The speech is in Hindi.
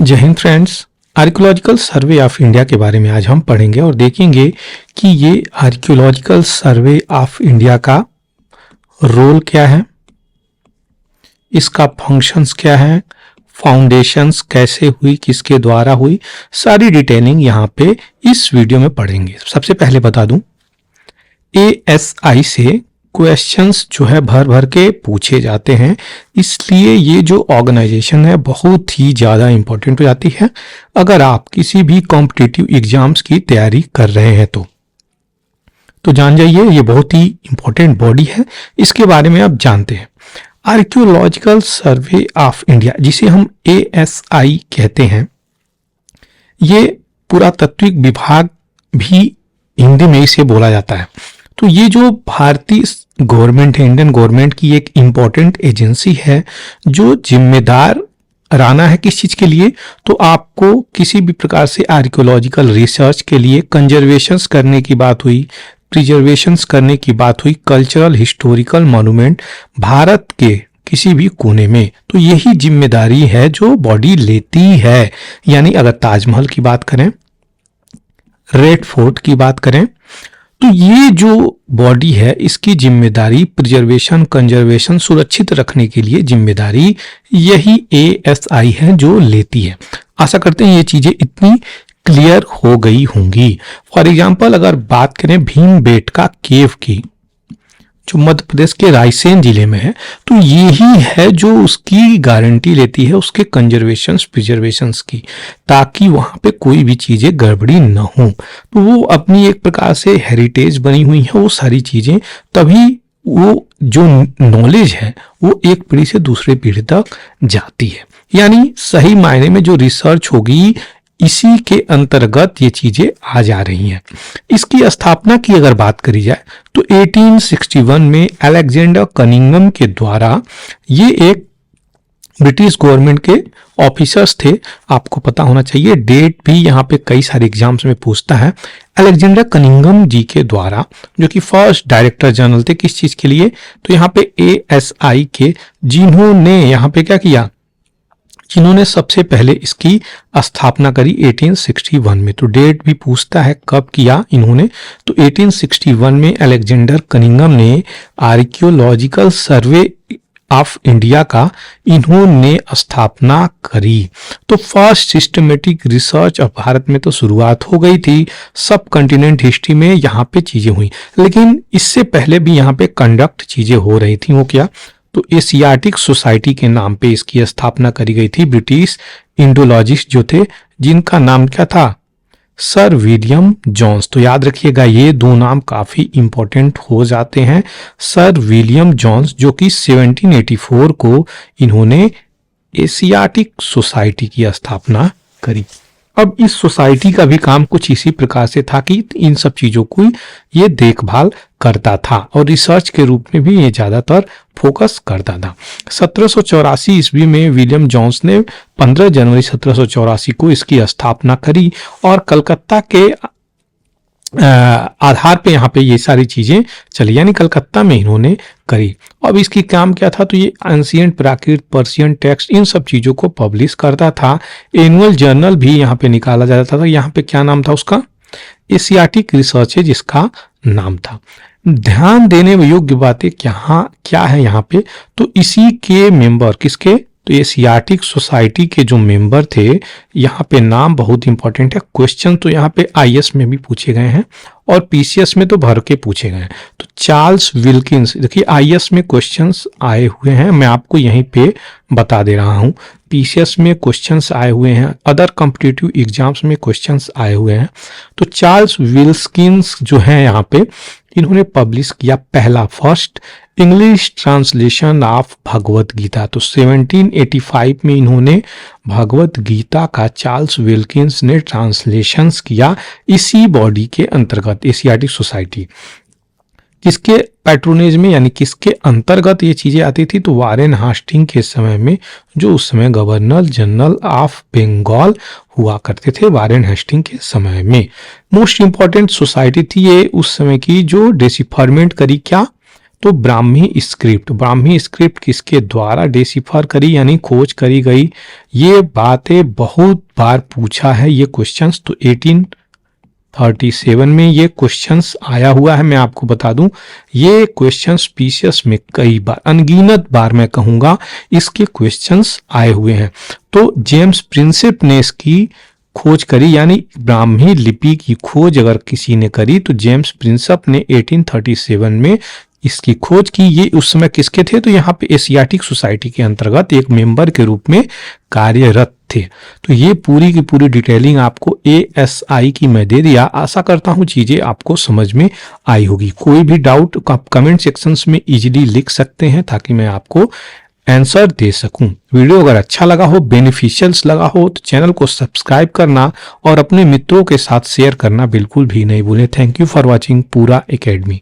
जय Hind friends. Archaeological survey of India के बारे में आज हम पढ़ेंगे और देखेंगे कि ये आर्कियोलॉजिकल सर्वे ऑफ इंडिया का रोल क्या है, इसका फंक्शंस क्या है, फाउंडेशंस कैसे हुई, किसके द्वारा हुई, सारी डिटेलिंग यहाँ पे इस वीडियो में पढ़ेंगे। सबसे पहले बता दूं, ASI से क्वेश्चंस जो है भर भर के पूछे जाते हैं, इसलिए ये जो ऑर्गेनाइजेशन है बहुत ही ज़्यादा इंपॉर्टेंट हो जाती है अगर आप किसी भी कॉम्पिटिटिव एग्जाम्स की तैयारी कर रहे हैं तो जान जाइए, ये बहुत ही इंपॉर्टेंट बॉडी है, इसके बारे में आप जानते हैं। आर्कियोलॉजिकल सर्वे ऑफ इंडिया, जिसे हम ASI कहते हैं, ये पुरातात्विक विभाग भी हिंदी में इसे बोला जाता है। तो ये जो भारतीय गवर्नमेंट है, इंडियन गवर्नमेंट की एक इंपॉर्टेंट एजेंसी है जो जिम्मेदार रहना है किस चीज के लिए, तो आपको किसी भी प्रकार से आर्कियोलॉजिकल रिसर्च के लिए कंजर्वेशंस करने की बात हुई, प्रिजर्वेशंस करने की बात हुई, कल्चरल हिस्टोरिकल मॉन्यूमेंट भारत के किसी भी कोने में, तो यही जिम्मेदारी है जो बॉडी लेती है। यानी अगर ताजमहल की बात करें, रेड फोर्ट की बात करें, तो ये जो बॉडी है इसकी जिम्मेदारी प्रिजर्वेशन, कंजर्वेशन, सुरक्षित रखने के लिए जिम्मेदारी यही ASI है जो लेती है। आशा करते हैं ये चीजें इतनी क्लियर हो गई होंगी। फॉर एग्जांपल अगर बात करें भीमबेटका केव की, जो मध्य प्रदेश के रायसेन जिले में है, तो यही है जो उसकी गारंटी लेती है उसके कंजर्वेशन प्रिजर्वेशन की, ताकि वहां पे कोई भी चीजें गड़बड़ी न हो। तो वो अपनी एक प्रकार से हेरिटेज बनी हुई है वो सारी चीजें, तभी वो जो नॉलेज है वो एक पीढ़ी से दूसरे पीढ़ी तक जाती है। यानी सही मायने में जो रिसर्च होगी इसी के अंतर्गत ये चीजें आ जा रही हैं। इसकी स्थापना की अगर बात करी जाए तो 1861 में अलेक्जेंडर कनिंघम के द्वारा, ये एक ब्रिटिश गवर्नमेंट के ऑफिसर्स थे, आपको पता होना चाहिए, डेट भी यहाँ पे कई सारे एग्जाम्स में पूछता है। अलेक्जेंडर कनिंघम जी के द्वारा, जो कि फर्स्ट डायरेक्टर जनरल थे किस चीज के लिए, तो यहाँ पे ASI के, जिन्होंने यहाँ पे क्या किया, जिन्होंने सबसे पहले इसकी स्थापना करी 1861 में। तो डेट भी पूछता है कब किया इन्होंने, तो 1861 में अलेक्जेंडर कनिंघम ने आर्कियोलॉजिकल सर्वे ऑफ इंडिया का इन्होंने स्थापना करी। तो first systematic research of Bharat में तो शुरुआत हो गई थी, सब कॉन्टिनेंट हिस्ट्री में यहाँ पे चीजें हुई, लेकिन इससे पहले भी यहाँ पे कंडक्ट चीजें हो रही थी। वो क्या, तो एशियाटिक सोसाइटी के नाम पे इसकी स्थापना करी गई थी। ब्रिटिश इंडोलॉजिस्ट जो थे, जिनका नाम क्या था, सर विलियम जॉन्स। तो याद रखिएगा ये दो नाम काफी इंपॉर्टेंट हो जाते हैं। सर विलियम जॉन्स, जो कि 1784 को इन्होंने एशियाटिक सोसाइटी की स्थापना करी। अब इस सोसाइटी का भी काम कुछ इसी प्रकार से था कि इन सब चीजों को ये देखभाल करता था और रिसर्च के रूप में भी ये ज्यादातर फोकस करता था। 1784 ईस्वी में विलियम जॉन्स ने 15 जनवरी 1784 को इसकी स्थापना करी और कलकत्ता के आधार पे यहाँ पे ये सारी चीजें चली, यानी कलकत्ता में इन्होंने करी। अब इसकी काम क्या था, तो ये एंशिएंट, प्राकृत, पर्शियन टेक्स्ट, इन सब चीजों को पब्लिश करता था। एनुअल जर्नल भी यहाँ पे निकाला जाता था। यहाँ पे क्या नाम था उसका, एशियाटिक रिसर्च है जिसका नाम था। ध्यान देने योग्य बातें क्या है यहाँ पे, तो इसी के मेंबर किसके, तो एशियाटिक सोसाइटी के जो मेंबर थे, यहाँ पे नाम बहुत इंपॉर्टेंट है। क्वेश्चन तो यहाँ पे IS में भी पूछे गए हैं और PCS में तो भर के पूछे गए हैं। तो चार्ल्स विल्किंस, देखिए IS में क्वेश्चंस आए हुए हैं, मैं आपको यहीं पे बता दे रहा हूँ। PCS में क्वेश्चंस आए हुए हैं, अदर कॉम्पिटिटिव एग्जाम्स में क्वेश्चंस आए हुए हैं। तो चार्ल्स विल्किंस जो है यहाँ पे, इन्होंने पब्लिश किया पहला first English translation of Bhagavad Gita. तो 1785 में इन्होंने भगवत गीता का चार्ल्स विल्किंस ने ट्रांसलेशंस किया इसी बॉडी के अंतर्गत, एशियाटिक सोसाइटी। किसके पैट्रोनेज में, यानी किसके अंतर्गत ये चीजें आती थी, तो वारेन हास्टिंग के समय में, जो उस समय गवर्नर जनरल ऑफ बंगाल हुआ करते थे, वारेन हास्टिंग के समय में। मोस्ट इंपॉर्टेंट सोसाइटी थी ये उस समय की, जो डेसिफरमेंट करी क्या, तो ब्राह्मी स्क्रिप्ट किसके द्वारा डिसिफर करी यानी खोज करी गई, ये बातें बहुत बार पूछा है ये क्वेश्चंस। तो 1837 में ये क्वेश्चंस आया हुआ है। मैं आपको बता दूं ये क्वेश्चंस पीसीएस में कई बार, अनगिनत बार मैं कहूंगा, इसके क्वेश्चंस आए हुए हैं। तो जेम्स प्रिंसेप ने इसकी खोज करी, यानी ब्राह्मी लिपि की खोज अगर किसी ने करी तो जेम्स प्रिंसेप ने 1837 में इसकी खोज की। ये उस समय किसके थे, तो यहाँ पे एशियाटिक सोसाइटी के अंतर्गत एक मेंबर के रूप में कार्यरत थे। तो ये पूरी की पूरी डिटेलिंग आपको ASI की मैं दे दिया। आशा करता हूँ चीजें आपको समझ में आई होगी। कोई भी डाउट आप कमेंट सेक्शंस में इजीली लिख सकते हैं ताकि मैं आपको आंसर दे सकूं। वीडियो अगर अच्छा लगा हो, बेनिफिशियल्स लगा हो तो चैनल को सब्सक्राइब करना और अपने मित्रों के साथ शेयर करना बिल्कुल भी नहीं भूलें। थैंक यू फॉर वॉचिंग पूरा एकेडमी।